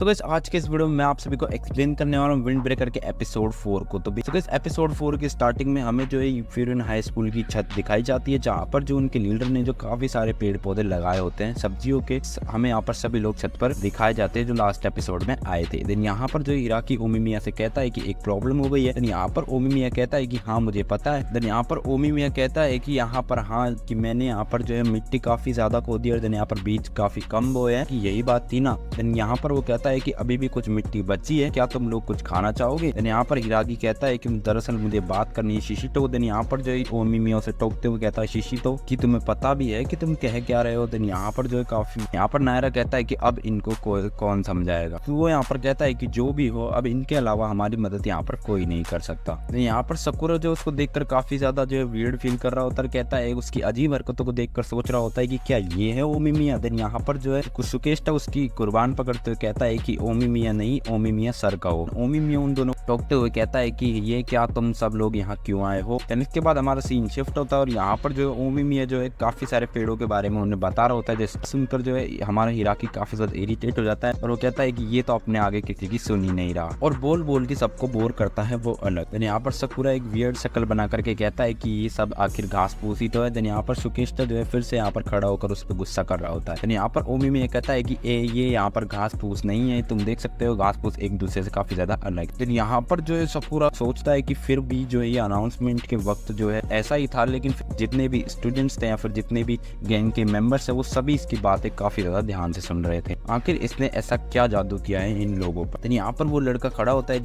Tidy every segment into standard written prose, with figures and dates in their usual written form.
तो गाइस आज के इस वीडियो में मैं आप सभी को एक्सप्लेन करने वाला हूँ विंड ब्रेकर के एपिसोड 4 को। तो गाइस एपिसोड 4 की स्टार्टिंग में हमें जो है फ्यूरियन हाई स्कूल की छत दिखाई जाती है, जहाँ पर जो उनके लीडर ने जो काफी सारे पेड़ पौधे लगाए होते हैं सब्जियों के, हमें यहाँ पर सभी लोग छत पर दिखाए जाते हैं जो लास्ट एपिसोड में आए थे। देन यहाँ पर जो हिराकी ओमी मिया से कहता है कि एक प्रॉब्लम हो गई है। देन यहाँ पर ओमी मिया कहता है कि हाँ मुझे पता है। देन यहाँ पर ओमी मिया कहता है कि यहाँ पर हाँ कि मैंने यहाँ पर जो है मिट्टी काफी ज्यादा खोदी और देन यहाँ पर बीज काफी कम बोए हैं, कि यही बात थी ना। देन यहाँ पर वो कहता है कि अभी भी कुछ मिट्टी बची है, क्या तुम लोग कुछ खाना चाहोगे। देन यहाँ पर हिराकी कहता है कि दरअसल मुझे बात करनी है शिशितो। देन यहाँ पर जो है ओमी मिया से टोकते हुए कहता है शिशितो कि तुम्हें पता भी है कि तुम कह क्या रहे हो। देन यहाँ पर जो है काफी यहाँ पर नायरा कहता है कि अब इनको कौन समझाएगा। तो वो यहाँ पर कहता है कि जो भी हो अब इनके अलावा हमारी मदद यहाँ पर कोई नहीं कर सकता। यहाँ पर सकुरा जो उसको देखकर काफी ज्यादा जो है वियर्ड फील कर रहा होता है, कहता है उसकी अजीब हरकतों को देखकर सोच रहा होता है कि क्या ये है ओमी मिया। देन यहाँ पर जो है सुकेष्टा उसकी कुर्बान पकड़ते हुए कहता है कि ओमी मिया नहीं, ओमी मिया सर का हो। ओमी मिया उन दोनों टोकते हुए कहता है कि ये क्या तुम सब लोग यहाँ क्यों आए हो। देन इसके बाद हमारा सीन शिफ्ट होता है और यहाँ पर जो है ओमी मिया जो है काफी सारे पेड़ों के बारे में उन्हें बता रहा होता है, जिस सुनकर जो है हमारा हिराकी काफी ज्यादा इरिटेट हो जाता है और वो कहता है कि ये तो अपने आगे किसी की सुन ही नहीं रहा और बोल बोल के सबको बोर करता है वो अलग। देन यहाँ पर सकुरा एक वियर्ड शक्ल बना करके कहता है कि ये सब आखिर घास फूस ही तो है। देन यहाँ पर सुकेष्टा जो है फिर से यहाँ पर खड़ा होकर उस पर गुस्सा कर रहा होता है। देन यहाँ पर ओमी मिया कहता है कि ये यहाँ पर घास फूस नहीं है, तुम देख सकते हो घास फूस एक दूसरे से काफी ज्यादा अलग। देन यहाँ पर जो है सकुरा सोचता है कि फिर भी जो है ये अनाउंसमेंट के वक्त जो है ऐसा ही था, लेकिन जितने भी स्टूडेंट्स थे या फिर जितने भी गैंग के मेंबर्स है वो सभी इसकी बातें काफी ज्यादा ध्यान से सुन रहे थे। आखिर इसने ऐसा क्या जादू किया है इन लोगों पर। देन यहाँ पर वो लड़का खड़ा होता है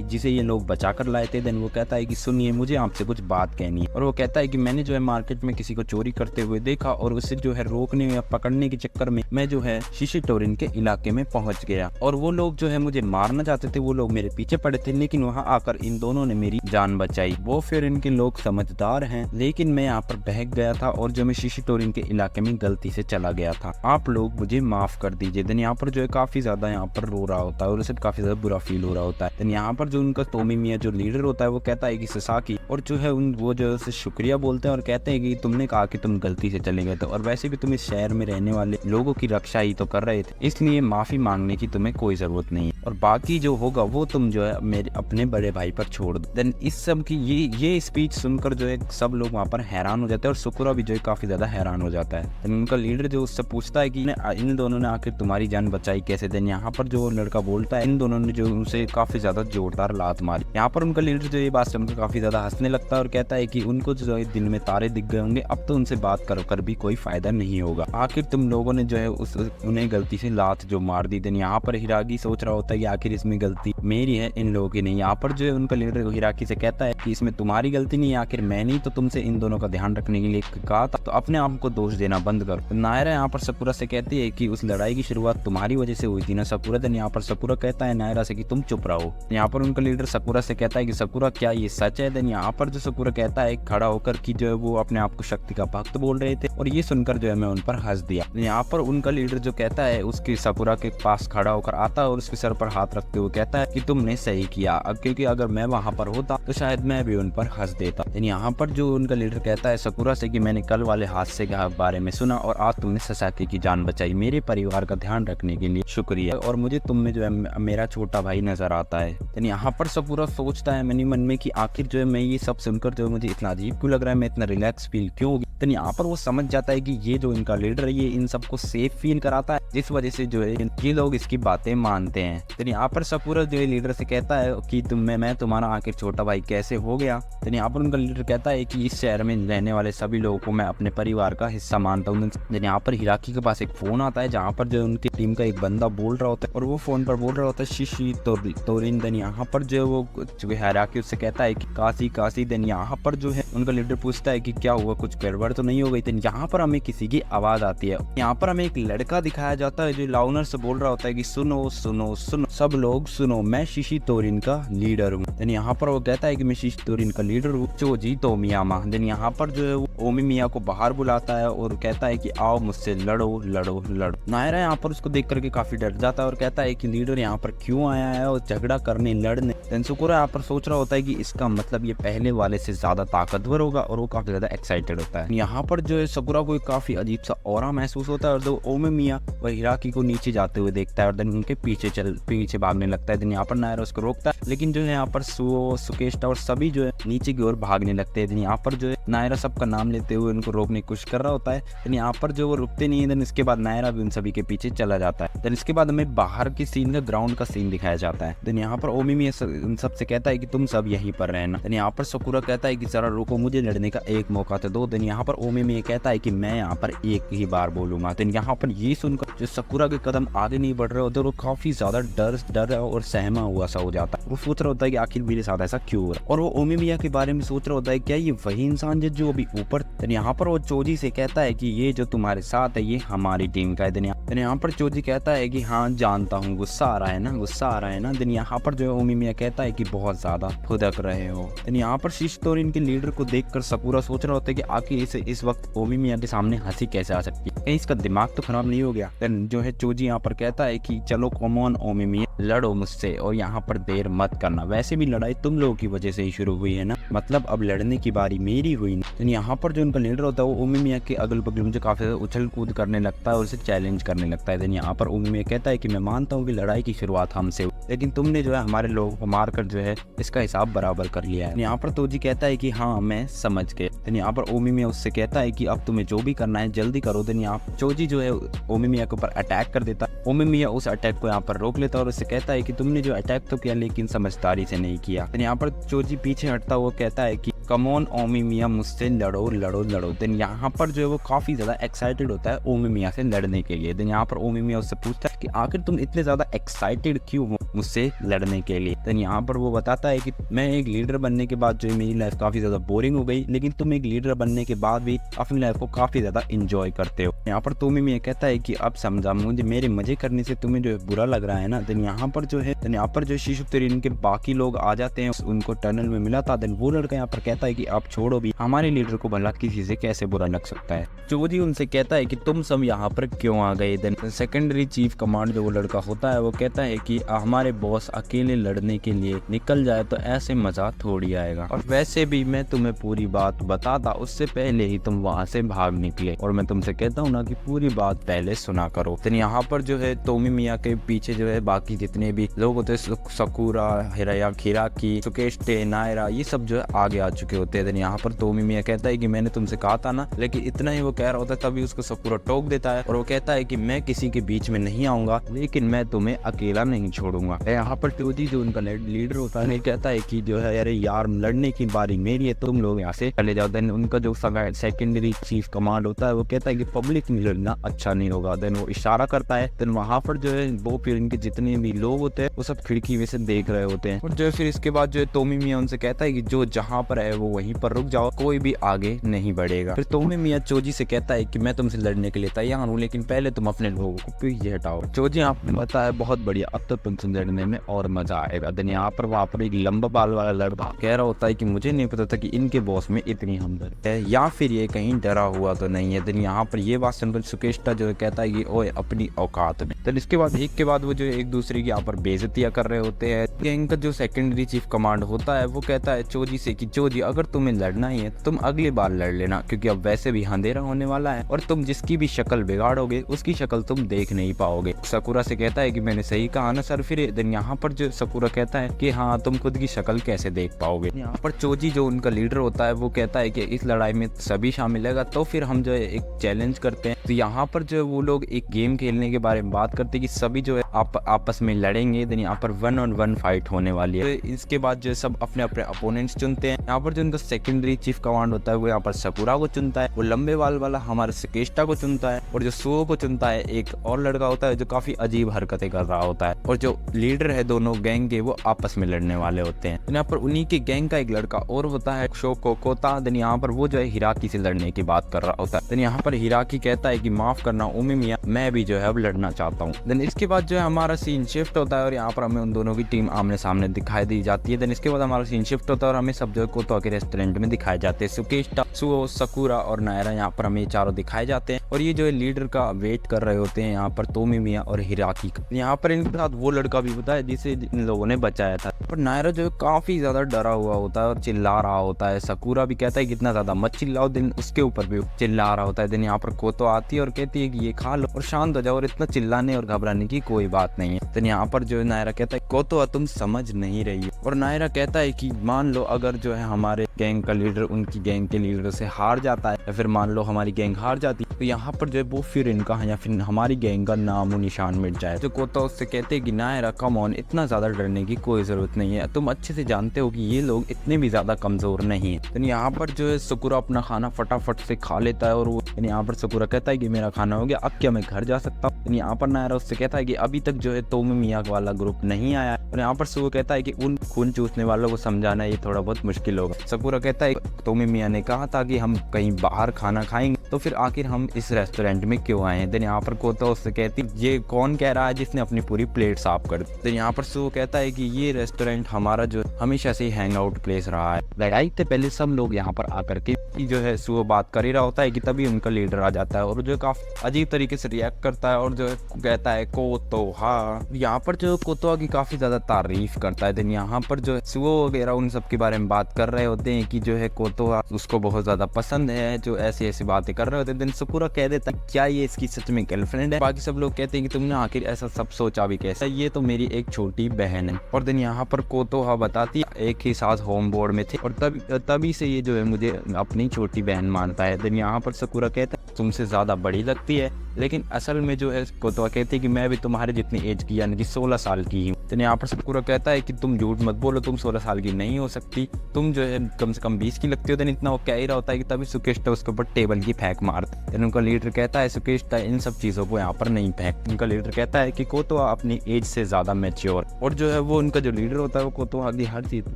जिसे ये लोग बचा कर लाए थे। देन वो कहता है कि सुनिए मुझे आपसे कुछ बात कहनी है। और वो कहता है कि मैंने जो है मार्केट में किसी को चोरी करते हुए देखा और उसे जो है रोकने या पकड़ने के चक्कर में मैं जो है शिशिटोरिन के इलाके में पहुंच गया और वो लोग जो है मुझे मारना चाहते थे, वो लोग मेरे पीछे पड़े थे, लेकिन वहां आकर इन दोनों ने मेरी जान बचाई। वो फिर इनके लोग समझदार हैं, लेकिन मैं यहाँ पर बहक गया था और जो मैं शिशिटोरिन के इलाके में गलती से चला गया था, आप लोग मुझे माफ कर दीजिए। देन यहाँ पर जो है काफी ज्यादा यहाँ पर रो रहा होता है और उसे काफी ज्यादा बुरा फील हो रहा होता है। देन यहाँ पर जो उनका तोमी मिया जो लीडर होता है वो कहता है कि ससाकी, और जो है वो जो है शुक्रिया बोलते हैं और कहते हैं कि तुमने कहा कि तुम गलती से चले गए थे और वैसे भी तुम इस शहर में रहने वाले लोगों की रक्षा ही तो कर रहे थे, इसलिए माफी मांगने की तुम्हें कोई जरूरत नहीं है और बाकी जो होगा वो तुम जो है मेरे अपने बड़े भाई पर छोड़ दो। देन इस सब की ये स्पीच सुनकर जो है सब लोग वहाँ पर हैरान हो जाते हैं और सुकुरा भी जो है काफी ज्यादा हैरान हो जाता है। देन उनका लीडर जो उससे पूछता है कि इन दोनों ने आखिर तुम्हारी जान बचाई कैसे। देन यहाँ पर जो लड़का बोलता है इन दोनों ने जो उनसे काफी ज्यादा जोरदार लात मारी। यहाँ पर उनका लीडर जो ये बात सुनकर काफी ज्यादा हंसने लगता है और कहता है कि उनको जो है दिन में तारे दिख गए होंगे, अब तो उनसे बात कर भी कोई फायदा नहीं होगा, आखिर तुम लोगों ने जो है उन्हें गलती से लात जो मार दी। देन यहाँ पर हिराकी सोच रहा होता है कि आखिर इसमें गलती मेरी है इन लोगों की नहीं। यहाँ पर जो है उनका लीडर हिराकी से कहता है कि इसमें तुम्हारी गलती नहीं है, आखिर मैंने ही तो तुमसे इन दोनों का ध्यान रखने के लिए कहा था, तो अपने आप को दोष देना बंद करो। नायरा यहाँ पर सकुरा से कहती है कि उस लड़ाई की शुरुआत तुम्हारी वजह से हुई थी ना सकुरा। देन यहाँ पर सकुरा कहता है नायरा से कि तुम चुप रहो। यहाँ पर उनका लीडर सकुरा से कहता है कि सकुरा क्या ये सच है। देन यहाँ पर जो सकुरा कहता है खड़ा होकर कि जो है वो अपने आप को शक्ति का भक्त बोल रहे थे और ये सुनकर जो है मैं उन पर हंस दिया। यहाँ पर उनका लीडर जो कहता है उसकी सकुरा के पास खड़ा होकर आता है और उसके सर पर हाथ रखते हुए कहता है कि तुमने सही किया, क्योंकि अगर मैं वहां पर होता तो शायद मैं भी उन पर हंस देता। यहाँ पर जो उनका लीडर कहता है सकुरा से कि मैंने कल वाले हादसे के बारे में सुना और आज तुमने ससाकी की जान बचाई, मेरे परिवार का ध्यान रखने के लिए शुक्रिया और मुझे तुम में जो है मेरा छोटा भाई नजर आता है। यहाँ पर सकुरा सोचता है मनी मन में कि आखिर जो है मैं ये सब सुनकर जो है मुझे इतना अजीब क्यों लग रहा है, मैं इतना रिलैक्स फील क्यों होगी। तो यहाँ पर वो समझ जाता है कि ये जो इनका लीडर है ये इन सबको सेफ फील कराता है, जिस वजह से जो है ये लोग इसकी बातें मानते हैं। तो यहाँ पर सकुरा जो है लीडर से कहता है कि मैं तुम्हारा आखिर छोटा भाई कैसे हो गया। तो यहाँ पर उनका लीडर कहता है कि इस शहर में रहने वाले सभी लोगों को मैं अपने परिवार का हिस्सा मानता हूँ। यहाँ पर हिराकी के पास एक फोन आता है जहाँ पर जो उनकी टीम का एक बंदा बोल रहा होता है और वो फोन पर बोल रहा होता है शिशी तोरिन। देन यहाँ पर जो वो हिराकी उससे कहता है कि काशी। देन यहाँ पर जो है उनका लीडर पूछता है कि क्या हुआ, कुछ गड़बड़ तो नहीं हो गई। देन यहाँ पर हमें किसी की आवाज आती है। यहाँ पर हमें एक लड़का दिखाया जाता है जो लाउनर से बोल रहा होता है कि सुनो सुनो सुनो सब लोग सुनो, मैं शिशिटोरिन का लीडर हूँ। देन यहाँ पर वो कहता है कि मैं शिशिटोरिन का लीडर हूँ, चोजी तोमियामा। देन यहाँ पर जो है ओमी मिया को बाहर बुलाता है और कहता है कि आओ मुझसे लड़ो लड़ो लड़ो। नायरा यहाँ पर उसको देख करके काफी डर जाता है और कहता है कि लीडर यहाँ पर क्यों आया है और झगड़ा करने लड़ने। देन सुकुरा यहाँ पर सोच रहा होता है कि इसका मतलब ये पहले वाले से ज्यादा ताकतवर होगा और वो काफी ज्यादा एक्साइटेड होता है। यहाँ पर जो है सकुरा को काफी अजीब सा ऑरा महसूस होता है और जो ओमी मिया वह हिराकी को नीचे जाते हुए देखता है और देन उनके पीछे भागने लगता है। देन यहाँ पर नायरा उसको रोकता है, लेकिन जो है यहाँ पर सुओ सुकेष्टा और सभी जो है नीचे की ओर भागने लगते हैं। यहाँ पर जो है नायरा सबका नाम लेते हुए उनको रोकने की कोशिश कर रहा होता है। देन यहाँ पर जो वो रुकते नहीं है। देन इसके बाद नायरा भी उन सभी के पीछे चला जाता है। देन इसके बाद हमें बाहर की सीन का ग्राउंड का सीन दिखाया जाता है। देन यहाँ पर ओमी मिया उन सबसे कहता है कि तुम सब यहीं पर रहना। देन यहाँ पर सकुरा कहता है कि जरा रुको, मुझे लड़ने का एक मौका तो दो। देन यहाँ पर ओमी मिया कहता है कि मैं यहाँ पर एक ही बार बोलूंगा। देन यहाँ पर ये सुनकर जो सकुरा के कदम आगे नहीं बढ़ रहे होते, वो काफी ज्यादा डर और सहमा हुआ सा हो जाता है। वो सोच रहा होता है कि आखिर मेरे साथ ऐसा क्यों हो रहा है, और वो ओमी मिया के बारे में सोच रहा होता है क्या ये वही इंसान है जो अभी ऊपर। देन यहाँ पर वो चोजी से कहता है कि ये जो तुम्हारे साथ है ये हमारी टीम का है। देन यहाँ पर चोजी कहता है कि हाँ जानता हूँ, गुस्सा आ रहा है ना, गुस्सा आ रहा है ना। देन यहाँ पर जो है ओमी मिया कहता है कि बहुत ज्यादा फुदक रहे हो। देन यहाँ पर शिशितोरी के लीडर को देखकर सकुरा सोच रहा होता है कि आखिर इसे इस वक्त ओमी मिया के सामने हंसी कैसे आ सकती है, कहीं इसका दिमाग तो खराब नहीं हो गया। देन जो है चोजी यहाँ पर कहता है कि चलो कम ऑन ओमी मिया, लड़ो मुझसे और यहाँ पर देर मत करना, वैसे भी लड़ाई तुम लोगों की वजह से ही शुरू हुई है ना, मतलब अब लड़ने की बारी मेरी हुई ना। तो यहाँ पर जो उनका लीडर होता है वो ओमी मिया के अगल बगल मुझे काफी ज्यादा उछल कूद करने लगता है और उसे चैलेंज करने लगता है। देन यहाँ पर ओमी मिया कहता है कि मैं मानता हूँ कि लड़ाई की शुरुआत हमसे हुई, लेकिन तुमने जो है हमारे लोगों को मारकर जो है इसका हिसाब बराबर कर लिया है। यहाँ पर तोजी कहता है कि हाँ मैं समझ गया। देन यहाँ पर ओमी मिया उससे कहता है कि अब तुम्हें जो भी करना है जल्दी करो। देन यहाँ चोजी जो है ओमी मिया के ऊपर अटैक कर देता है। ओमी मिया उस अटैक को यहाँ पर रोक लेता है और उससे कहता है कि तुमने जो अटैक तो किया लेकिन समझदारी से नहीं किया। देन यहाँ पर चोजी पीछे हटता हुआ कहता है कि कम ऑन ओमी मिया, मुझसे लड़ो लड़ो लड़ो। देन यहाँ पर जो है वो काफी ज्यादा एक्साइटेड होता है ओमी मिया से लड़ने के लिए। देन यहाँ पर ओमी मिया उससे पूछता है कि आखिर तुम इतने ज्यादा एक्साइटेड क्यों हो मुझसे लड़ने के लिए। देन यहाँ पर वो बताता है कि मैं एक लीडर बनने के बाद जो है मेरी लाइफ काफी ज्यादा बोरिंग हो गई, लेकिन तुम एक लीडर बनने के बाद भी अपनी लाइफ को काफी ज्यादा इंजॉय करते हो। यहाँ पर ओमी मिया कहता है कि अब समझा, मुझे मेरे मजे करने से तुम्हें जो है बुरा लग रहा है ना। देन यहाँ पर जो है शिशितोरी के बाकी लोग आ जाते हैं, उनको टनल में मिला था। देन वो लड़का यहाँ पर कहता है कि आप छोड़ो भी, हमारे लीडर को भला किसी से कैसे बुरा लग सकता है। चोजी उनसे कहता है कि तुम सब यहाँ पर क्यों आ गए। देन सेकेंडरी चीफ कमांड जो वो लड़का होता है वो कहता है कि हमारे बॉस अकेले लड़ने के लिए निकल जाए तो ऐसे मजा थोड़ी आएगा, और वैसे भी मैं तुम्हें पूरी बात बताता उससे पहले ही तुम वहाँ से भाग निकले, और मैं तुमसे कहता हूँ ना कि पूरी बात पहले सुना करो। देन यहाँ पर जो है तोमी मिया के पीछे जो है बाकी जितने भी लोग होते हैं, सकुरा, हिराकी, सुकेष्टे, नायरा, ये सब जो है आगे आ चुके होते हैं। देन यहाँ पर तोमी मिया कहता है कि मैंने तुमसे कहा था ना, लेकिन इतना ही वो कह रहा होता है तभी उसको सकुरा टोक देता है और वो कहता है कि मैं किसी के बीच में नहीं आऊंगा, लेकिन मैं तुम्हें अकेला नहीं छोड़ूंगा। यहाँ पर टोजी जो उनका लीडर होता है कहता है कि जो है अरे यार लड़ने की बारी मेरी है, तुम लोग यहाँ से चले जाओ। देन उनका जो सेकेंडरी चीफ कमांड होता है वो कहता है कि पब्लिक में लड़ना अच्छा नहीं होगा। देन वो इशारा करता है। देन वहां पर जो है वो फिर इनके जितने भी लोग होते हैं वो सब खिड़की में से देख रहे होते हैं, और जो फिर इसके बाद जो है तोमी मिया उनसे कहता है कि जो जहाँ पर है वो वहीं पर रुक जाओ, कोई भी आगे नहीं बढ़ेगा। फिर तोमी मिया चोजी से कहता है कि मैं तुमसे लड़ने के लिए तैयार हूँ, लेकिन पहले तुम अपने लोगों को पीछे हटाओ। चोजी आपने बताया बहुत बढ़िया, अब तो तुमसे लड़ने में और मजा आएगा। देन यहाँ पर वहाँ पर एक लंबा बाल वाला लड़का कह रहा होता है कि मुझे नहीं पता था कि इनके बॉस में इतनी हमदर्द है, या फिर ये कहीं डरा हुआ तो नहीं है। देन यहाँ पर ये बात सुनकर सुकेष्टा जो कहता है कि ओए अपनी औकात में। देन इसके बाद एक के बाद वो जो एक दूसरे की यहाँ पर बेइज्जतियां कर रहे होते हैं। इनका जो सेकेंडरी चीफ कमांड होता है वो कहता है चोजी से कि चोजी अगर तुम्हें लड़ना ही है तुम अगली बार लड़ लेना, क्योंकि अब वैसे भी अंधेरा होने वाला है और तुम जिसकी भी शक्ल बिगाड़ोगे उसकी शक्ल तुम देख नहीं पाओगे। सकुरा से कहता है कि मैंने सही कहा ना सर। फिर देन यहाँ पर जो सकुरा कहता है कि हाँ तुम खुद की शक्ल कैसे देख पाओगे। यहाँ पर चोजी जो उनका लीडर होता है वो कहता है कि इस लड़ाई में सभी शामिल है, तो फिर हम जो है एक चैलेंज करते हैं। तो यहाँ पर जो वो लोग एक गेम खेलने के बारे में बात करते हैं कि सभी जो है आपस में लड़ेंगे। देन यहाँ पर 1-on-1 फाइट होने वाली है। तो इसके बाद जो सब अपने अपने अपोनेंट्स चुनते हैं। यहाँ पर जो उनका सेकेंडरी चीफ कमांड होता है वो यहाँ पर सकुरा को चुनता है, वो लंबे बाल वाला हमारे सुकेष्टा को चुनता है, और जो सुओ को चुनता है एक और लड़का होता है जो काफी अजीब हरकतें कर रहा होता है, और जो लीडर है दोनों गैंग के वो आपस में लड़ने वाले होते हैं। यहाँ पर उन्हीं के गैंग का एक लड़का और होता है शोको कोता। देन यहाँ पर वो जो है हिराकी से लड़ने की बात कर रहा होता है। देन यहाँ पर हिराकी कहता है कि माफ करना ओमी मिया, मैं भी जो है अब लड़ना चाहता हूँ। देन इसके बाद जो है हमारा सीन शिफ्ट होता है और यहाँ पर हमें उन दोनों की टीम आमने सामने दिखाई दी जाती है। देन इसके बाद हमारा सीन शिफ्ट होता है और हमें सब जो कोतो के रेस्टोरेंट में दिखाए जाते हैं। सुकेष्टा सुओ, साकुरा और नायरा यहाँ पर हमें चारों दिखाए जाते हैं और ये जो है लीडर का वेट कर रहे होते हैं यहाँ पर तोमिमिया और हिराकी का। यहाँ पर इनके साथ वो लड़का भी होता है जिसे इन लोगों ने बचाया था। पर नायरा जो है काफी ज्यादा डरा हुआ होता है और चिल्ला रहा होता है। साकुरा भी कहता है कि इतना ज्यादा मत चिल्लाओ, दिन उसके ऊपर भी चिल्ला रहा होता है। दिन यहाँ पर कोतो आती है और कहती है कि ये खा लो और शांत हो जाओ और इतना चिल्लाने और घबराने की कोई बात नहीं है। दिन यहाँ पर जो है नायरा कहता है कोतो तुम समझ नहीं रही है। और नायरा कहता है कि मान लो अगर जो है हमारे गैंग का लीडर उनकी गैंग के लीडर से हार जाता है या फिर मान लो हमारी गैंग हार जाती है तो यहाँ पर जो है वो फिर इनका या फिर हमारी गैंग का नामो निशान मिट जाए। जो कोतो उससे कहते हैं कि नायरा कम ऑन, इतना ज्यादा डरने की कोई जरूरत नहीं है, तुम अच्छे से जानते हो कि ये लोग इतने भी ज्यादा कमजोर नहीं है। तो यहाँ पर जो है साकुरा अपना खाना फटाफट से खा लेता है और वो यहाँ पर साकुरा कहता है कि मेरा खाना हो गया, अब क्या मैं घर जा सकता हूँ। यहाँ पर नायरा उससे कहता है कि अभी तक जो है तोमिमिया वाला ग्रुप नहीं आया और यहाँ पर सुओ कहता है कि उन खून चूसने वालों को समझाना ये थोड़ा बहुत मुश्किल होगा। साकुरा कहता है तोमिमिया ने कहा था कि हम कहीं बाहर खाना खाएंगे तो फिर आखिर हम इस रेस्टोरेंट में क्यों आए हैं। देन यहाँ पर कोतो उससे कहती ये कौन कह रहा है जिसने अपनी पूरी प्लेट साफ कर दी। देन यहाँ पर सुओ कहता है कि ये रेस्टोरेंट हमारा जो हमेशा से हैंग आउट प्लेस रहा है। लड़ाई से पहले सब लोग यहाँ पर आकर के जो है सुओ बात कर ही रहा होता है कि तभी उनका लीडर आ जाता है और जो काफी अजीब तरीके से रिएक्ट करता है और जो है कहता है कोतो हाँ। यहाँ पर जो कोतो की काफी ज्यादा तारीफ करता है। देन यहाँ पर जो सुओ वगैरह उन सब के बारे में बात कर रहे होते हैं कि जो है कोतो उसको बहुत ज्यादा पसंद है, जो ऐसी ऐसी बातें कर रहे होते हैं। देन साकुरा कह देता है क्या ये इसकी सच में गर्लफ्रेंड है। बाकी सब लोग कहते हैं कि तुमने आखिर ऐसा सब सोचा भी कैसे, ये तो मेरी एक छोटी बहन है। और देन यहाँ पर कोतो बताती एक ही साथ होम बोर्ड में थे और तभी से ये जो है मुझे अपनी छोटी बहन मानता है। देन यहाँ पर साकुरा कहता है तुमसे ज्यादा बड़ी लगती है, लेकिन असल में जो है कोतो कहती है कि मैं भी तुम्हारे जितनी एज की यानी कि 16 साल की हूँ। तो यहाँ पर साकुरा कहता है कि तुम झूठ मत बोलो, तुम 16 साल की नहीं हो सकती, तुम जो है कम से कम 20 की लगती हो। देन इतना वो कह ही रहा होता है कि तभी सुकेशिता उसके ऊपर टेबल की फेंक मारता है। उनका लीडर कहता है सुकेशिता इन सब चीजों को यहाँ पर नहीं फेंक। उनका लीडर कहता है कि कोतो अपनी एज से ज्यादा मैच्योर और जो है वो उनका जो लीडर होता है वो कोतो की हर चीज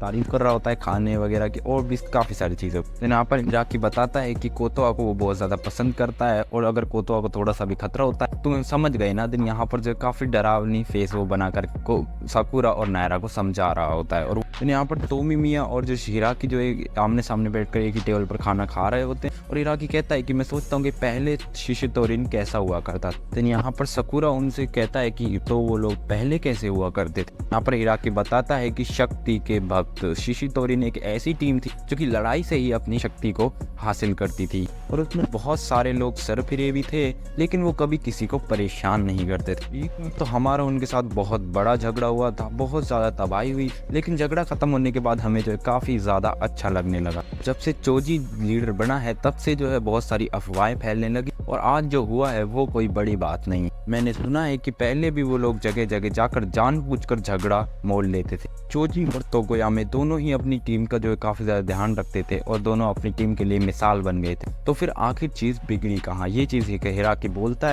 तारीफ कर रहा होता है, खाने वगैरह की और भी काफी सारी चीजों। यहाँ पर जाके बताता है कि कोतो को वो बहुत ज्यादा पसंद करता है और अगर कोतो को थोड़ा सा भी खतरा होता है तुम समझ गए ना। दिन यहाँ पर जो काफी डरावनी फेस वो बनाकर को साकुरा और नायरा को समझा रहा होता है। और यहाँ पर तोमिमिया और जो हिराकी जो है आमने सामने बैठकर एक ही टेबल पर खाना खा रहे होते हैं और हिराकी कहता है कि मैं सोचता हूँ कि पहले शिशितोरिन कैसा हुआ करता था। तो यहाँ पर साकुरा उनसे कहता है कि तो वो लोग पहले कैसे हुआ करते थे। यहाँ पर हिराकी बताता है कि शक्ति के भक्त शिशितोरिन एक ऐसी टीम थी जो कि लड़ाई से ही अपनी शक्ति को हासिल करती थी और उसमें बहुत सारे लोग सरफिरे भी थे लेकिन वो कभी किसी को परेशान नहीं करते थे। तो हमारा उनके साथ बहुत बड़ा झगड़ा हुआ था, बहुत ज्यादा तबाही हुई, लेकिन झगड़ा खत्म होने के बाद हमें जो है काफी ज्यादा अच्छा लगने लगा। जब से चोजी लीडर बना है तब से जो है बहुत सारी अफवाहें फैलने लगी और आज जो हुआ है वो कोई बड़ी बात नहीं। मैंने सुना है कि पहले भी वो लोग जगह जगह जाकर जानबूझकर झगड़ा मोल लेते थे। चोजी और तोगोयामे दोनों ही अपनी टीम का जो है काफी ज्यादा ध्यान रखते थे और दोनों अपनी टीम के लिए मिसाल बन गए थे। तो फिर आखिर चीज बिगड़ी कहाँ, ये चीज हिराकी बोलता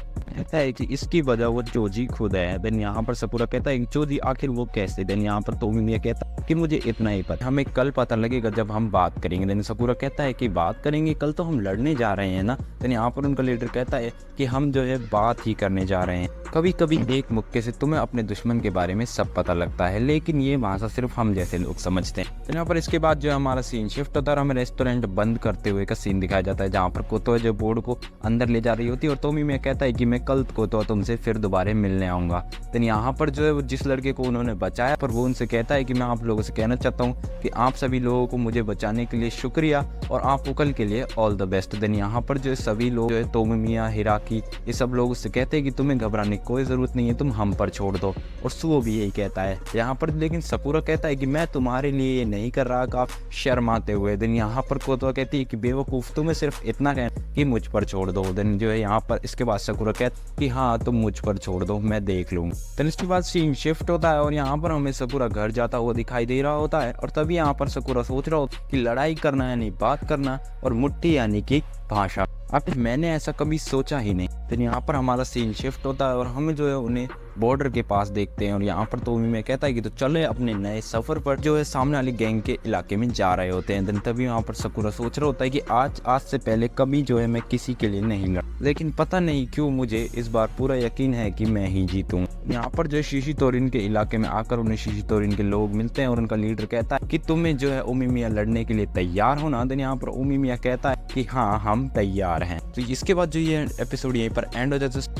है कि इसकी वजह वो चोजी खुद है। देन यहाँ पर साकुरा कहता है चोजी आखिर वो कैसे। देन यहाँ पर तोमिमिया कहता है कि मुझे इतना ही पता, हमें कल पता लगेगा जब हम बात करेंगे। देन साकुरा कहता है कि बात करेंगे, कल तो हम लड़ने जा रहे हैं ना। देन यहाँ पर उनका लीडर कहता है कि हम जो है बात ही करने जा रहे हैं। कभी कभी एक मुक्के से तुम्हें अपने दुश्मन के बारे में सब पता लगता है, लेकिन ये भाषा सिर्फ हम जैसे लोग समझते हैं। तो यहाँ पर इसके बाद जो हमारा सीन शिफ्ट होता है, हमें रेस्टोरेंट बंद करते हुए का सीन दिखाया जाता है जहाँ पर कोतो जो बोर्ड को अंदर ले जा रही होती है और तोमिमिया कहता है कि मैं कल कोतो तुमसे फिर दोबारा मिलने आऊंगा। तो यहाँ पर जो है जिस लड़के को उन्होंने बचाया पर वो उनसे कहता है कि मैं आप लोगों से कहना चाहता हूँ कि आप सभी लोगों को मुझे बचाने के लिए शुक्रिया और आपको कल के लिए ऑल द बेस्ट। देन यहाँ पर जो सभी लोग जो है तोमिमिया हिराकी ये सब लोग उससे कहते हैं कि तुम्हें घबराने की कोई जरूरत नहीं है, तुम हम पर छोड़ दो। और सुओ भी यही कहता है यहाँ पर, लेकिन साकुरा कहता है कि मैं तुम्हारे लिए ये नहीं कर रहा, काफ शर्माते हुए। देन यहाँ पर कोतो कहती है कि बेवकूफ तुम्हें सिर्फ इतना कहना कि मुझ पर छोड़ दो। देन जो है यहाँ पर इसके बाद साकुरा कहती कि हाँ तुम मुझ पर छोड़ दो, मैं देख लूंगा। देन इसके बाद सीन शिफ्ट होता है और यहाँ पर हमें साकुरा घर जाता हुआ दिखाई दे रहा होता है और तभी यहाँ पर साकुरा सोच रहा होता है कि लड़ाई करना यानी बात करना और मुट्ठी यानी कि भाषा। अब मैंने ऐसा कभी सोचा ही नहीं। तो यहाँ पर हमारा सीन शिफ्ट होता है और हमें जो है उन्हें बॉर्डर के पास देखते हैं और यहाँ पर तो उमिमिया कहता है कि तो चले अपने नए सफर पर जो है सामने वाली गैंग के इलाके में जा रहे होते हैं। देन तभी वहाँ पर साकुरा सोच रहा होता है कि आज से पहले कभी जो है मैं किसी के लिए नहीं लड़ा, लेकिन पता नहीं क्यों मुझे इस बार पूरा यकीन है कि मैं ही जीतूंगा। यहाँ पर जो है शिशितोरिन के इलाके में आकर उन्हें शिशितोरिन के लोग मिलते हैं और उनका लीडर कहता है कि तुम्हें जो है उमिमिया लड़ने के लिए तैयार हो ना। देन यहाँ पर उमिमिया कहता है कि हाँ हम तैयार हैं। तो इसके बाद जो ये एपिसोड यहीं पर एंड हो जाता है।